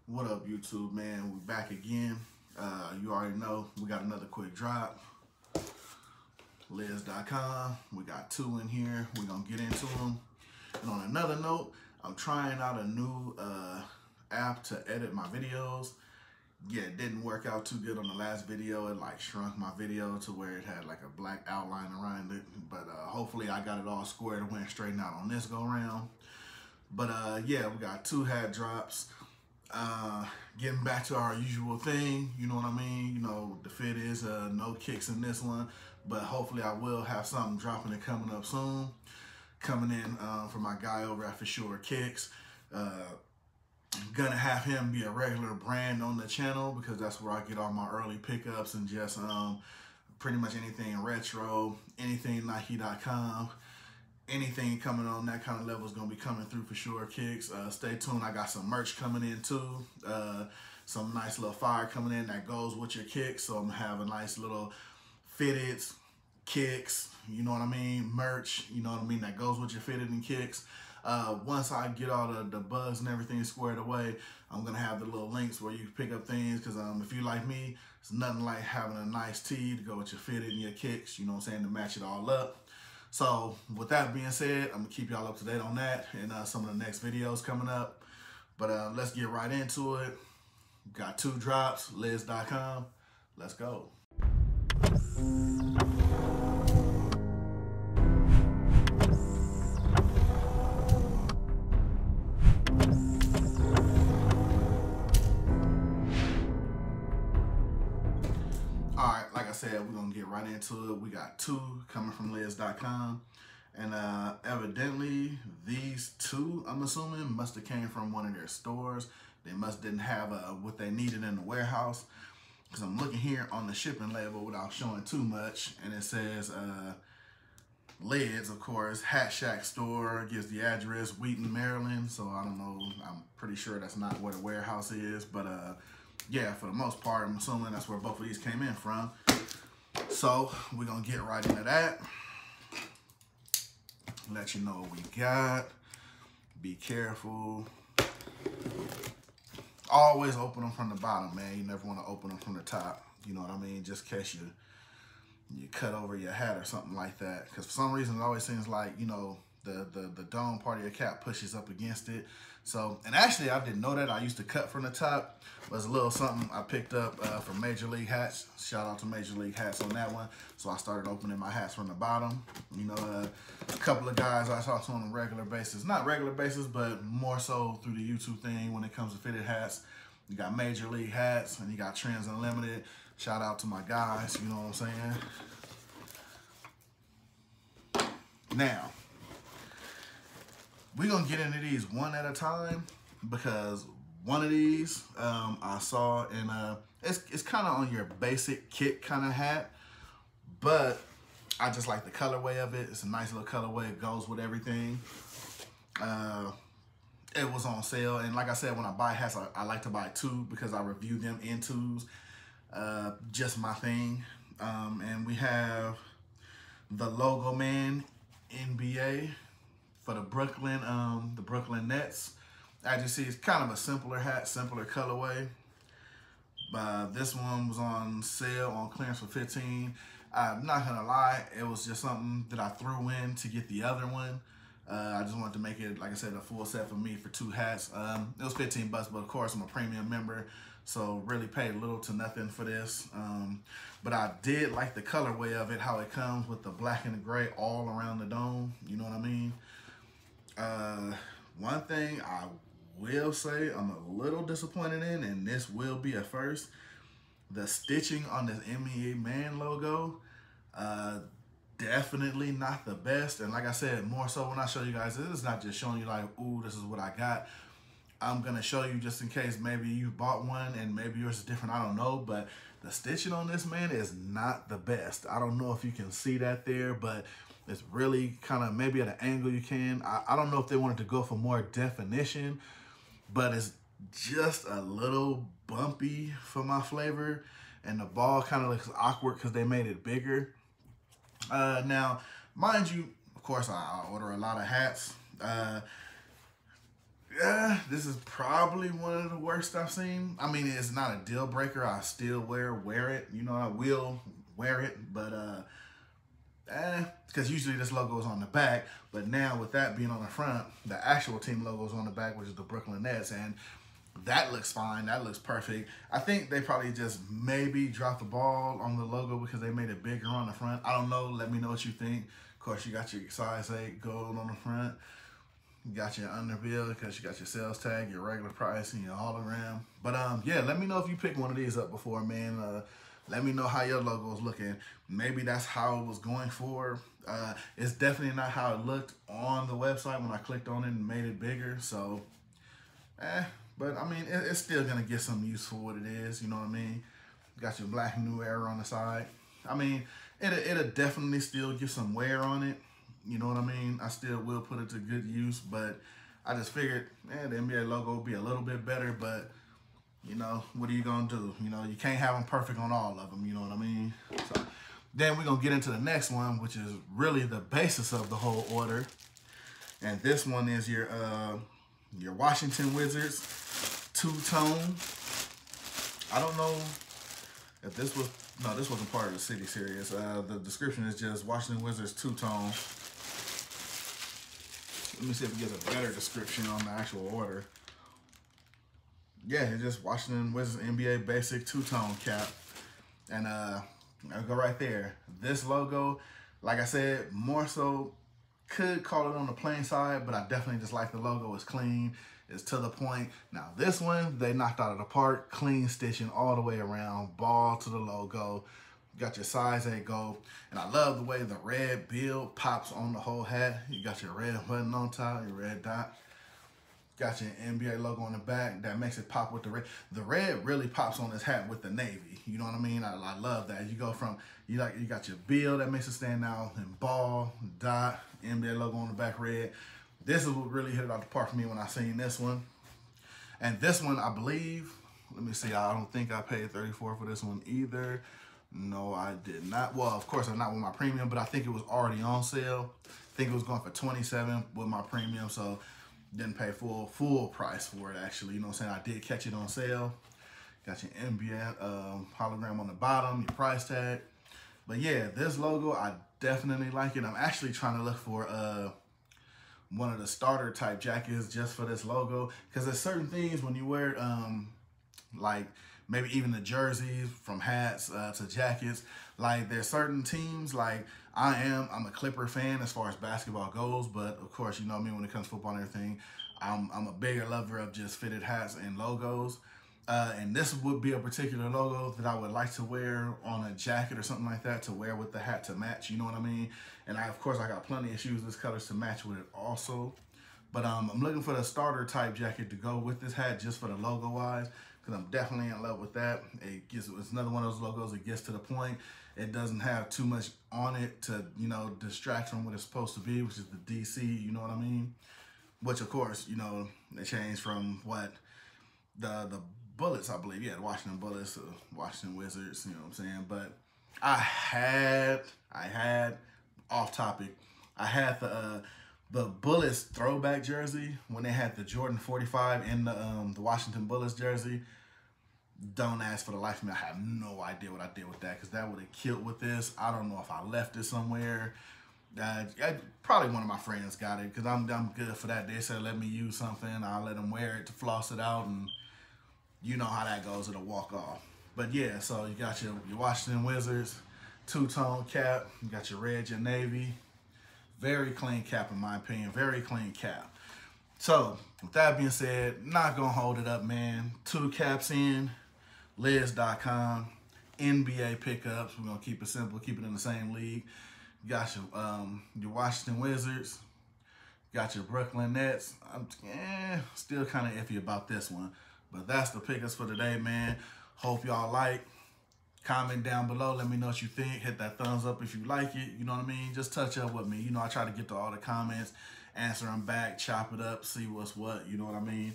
What up, YouTube, man? We back again. You already know we got another quick drop. Liz.com. We got two in here. We're gonna get into them. And on another note, I'm trying out a new app to edit my videos. Yeah, it didn't work out too good on the last video. It like shrunk my video to where it had like a black outline around it. But hopefully I got it all squared and went straightened out on this go round. But yeah, we got two hat drops. Getting back to our usual thing, you know what I mean? You know, the fit is no kicks in this one, but hopefully I will have something dropping and coming up soon. Coming in for my guy over at For Sure Kicks. Gonna have him be a regular brand on the channel because that's where I get all my early pickups and just pretty much anything retro, anything Nike.com. Anything coming on that kind of level is going to be coming through For Sure Kicks. Stay tuned. I got some merch coming in too. Some nice little fire coming in that goes with your kicks. So I'm going to have a nice little fitted kicks, you know what I mean, merch, you know what I mean, that goes with your fitted and kicks. Once I get all the bugs and everything squared away, I'm going to have the little links where you can pick up things because if you like me, it's nothing like having a nice tee to go with your fitted and your kicks, you know what I'm saying, to match it all up. So with that being said, I'm gonna keep y'all up to date on that and some of the next videos coming up. But let's get right into it. Got two drops, Liz.com. Let's go. Alright, like I said, we're gonna get right into it. We got two coming from Liz.com. And evidently these two, I'm assuming, must have came from one of their stores. They didn't have what they needed in the warehouse. Because I'm looking here on the shipping label without showing too much. And it says Liz, of course, Hat Shack store, gives the address, Wheaton, Maryland. So I don't know, I'm pretty sure that's not where the warehouse is. But yeah, for the most part, I'm assuming that's where both of these came in from. So we're going to get right into that. Let you know what we got. Be careful. Always open them from the bottom, man. You never want to open them from the top. You know what I mean? Just in case you cut over your hat or something like that. Because for some reason, it always seems like, you know, the dome part of your cap pushes up against it. So, and actually, I didn't know that. I used to cut from the top. It was a little something I picked up from Major League Hats. Shout out to Major League Hats on that one. So I started opening my hats from the bottom. You know, a couple of guys I talk to on a regular basis. Not regular basis, but more so through the YouTube thing when it comes to fitted hats. You got Major League Hats and you got Trends Unlimited. Shout out to my guys, you know what I'm saying? Now, we're going to get into these one at a time because one of these I saw in it's kind of on your basic kit kind of hat, but I just like the colorway of it. It's a nice little colorway. It goes with everything. It was on sale, and like I said, when I buy hats, I like to buy two because I review them in twos. Just my thing. And we have the Logo Man NBA for the Brooklyn Nets. As you see, it's kind of a simpler hat, simpler colorway. This one was on sale on clearance for $15. I'm not gonna lie, it was just something that I threw in to get the other one. I just wanted to make it, like I said, a full set for me for two hats. It was 15 bucks, but of course I'm a premium member, so really paid little to nothing for this. But I did like the colorway of it, how it comes with the black and the gray all around the dome. You know what I mean? One thing I will say I'm a little disappointed in, and this will be a first, the stitching on this NBA Man logo, definitely not the best. And like I said, more so when I show you guys, this is not just showing you like, ooh, this is what I got. I'm gonna show you just in case maybe you bought one and maybe yours is different, I don't know, but the stitching on this, man, is not the best. I don't know if you can see that there, but it's really kind of maybe at an angle you can. I don't know if they wanted to go for more definition, but it's just a little bumpy for my flavor. And the ball kind of looks awkward because they made it bigger. Now, mind you, of course, I order a lot of hats. Yeah, this is probably one of the worst I've seen. I mean, it's not a deal breaker. I still wear it. You know, I will wear it, but because usually this logo is on the back, but now with that being on the front, the actual team logo is on the back, which is the Brooklyn Nets, and that looks fine. That looks perfect. I think they probably just maybe dropped the ball on the logo because they made it bigger on the front. I don't know. Let me know what you think. Of course, you got your size 8 gold on the front. You got your underbill because you got your sales tag, your regular price, and your hologram. But yeah, let me know if you picked one of these up before, man. Let me know how your logo is looking. Maybe that's how it was going for. It's definitely not how it looked on the website when I clicked on it and made it bigger. So, but I mean, it's still gonna get some use for what it is. You know what I mean? Got your black New Era on the side. I mean, it'll definitely still get some wear on it. You know what I mean? I still will put it to good use, but I just figured, the NBA logo would be a little bit better, but you know, what are you gonna do? You know, you can't have them perfect on all of them, you know what I mean? So then we're gonna get into the next one, which is really the basis of the whole order. And this one is your Washington Wizards two-tone. I don't know if this was, no, this wasn't part of the City series. The description is just Washington Wizards two-tone. Let me see if it gives a better description on the actual order. Yeah, it's just Washington Wizards NBA basic two-tone cap. And I'll go right there. This logo, like I said, more so could call it on the plain side, but I definitely just like the logo. It's clean, it's to the point. Now this one, they knocked out of the park, clean stitching all the way around, ball to the logo. Got your size 8 gold. And I love the way the red bill pops on the whole hat. You got your red button on top, your red dot. Got your NBA logo on the back. That makes it pop with the red. The red really pops on this hat with the navy. You know what I mean? I love that. You go from, you got your bill that makes it stand out, and ball, dot, NBA logo on the back, red. This is what really hit it out the park for me when I seen this one. And this one, I believe, let me see, I don't think I paid $34 for this one either. No, I did not. Well, of course, I'm not with my premium, but I think it was already on sale. I think it was going for $27 with my premium, so didn't pay full price for it, actually. You know what I'm saying? I did catch it on sale. Got your NBA hologram on the bottom, your price tag. But yeah, this logo, I definitely like it. I'm actually trying to look for one of the starter type jackets just for this logo, because there's certain things when you wear it, like maybe even the jerseys, from hats to jackets, like there's certain teams, like I'm a Clipper fan as far as basketball goes, but of course, you know me, when it comes to football and everything, I'm a bigger lover of just fitted hats and logos. And this would be a particular logo that I would like to wear on a jacket or something like that, to wear with the hat to match, you know what I mean? And of course, I got plenty of shoes this colors to match with it also. But I'm looking for the starter type jacket to go with this hat, just for the logo wise, because I'm definitely in love with that. It's another one of those logos that gets to the point. It doesn't have too much on it to, you know, distract from what it's supposed to be, which is the DC, you know what I mean? Which of course, you know, they changed from what the Bullets, I believe. Yeah, the Washington Bullets, Washington Wizards, you know what I'm saying? But I had off topic, I had the Bullets throwback jersey when they had the Jordan 45 in the Washington Bullets jersey. Don't ask for the life of me. I have no idea what I did with that, because that would have killed with this. I don't know if I left it somewhere. Probably one of my friends got it, because I'm good for that. They said let me use something. I'll let them wear it to floss it out, and you know how that goes. It'll walk off. But yeah, so you got your Washington Wizards two-tone cap. You got your red, your navy. Very clean cap in my opinion. Very clean cap. So with that being said, not gonna hold it up, man. 2 caps in. Liz.com, NBA pickups. We're gonna keep it simple, keep it in the same league. You got your Washington Wizards, got your Brooklyn Nets. I'm still kind of iffy about this one, but that's the pickups for today, man. Hope y'all like. Comment down below. Let me know what you think. Hit that thumbs up if you like it. You know what I mean? Just touch up with me. You know, I try to get to all the comments, answer them back, chop it up, see what's what. You know what I mean?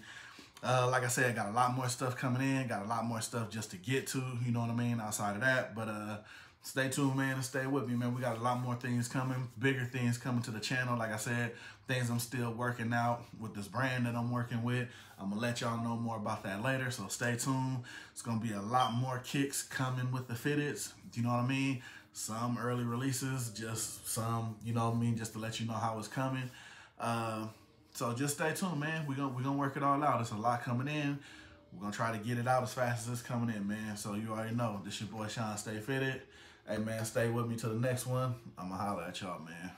Like I said, I got a lot more stuff coming in. Got a lot more stuff just to get to. You know what I mean? Outside of that, but stay tuned, man, and stay with me, man. We got a lot more things coming, bigger things coming to the channel. Like I said, things I'm still working out with this brand that I'm working with. I'm gonna let y'all know more about that later, so stay tuned. It's gonna be a lot more kicks coming with the fitteds. You know what I mean? Some early releases, just some, you know what I mean, just to let you know how it's coming. So just stay tuned, man. We're gonna work it all out. There's a lot coming in. We're gonna try to get it out as fast as it's coming in, man. So you already know, this your boy Shawn.Stay.Fitted. Hey man, stay with me till the next one. I'ma holler at y'all, man.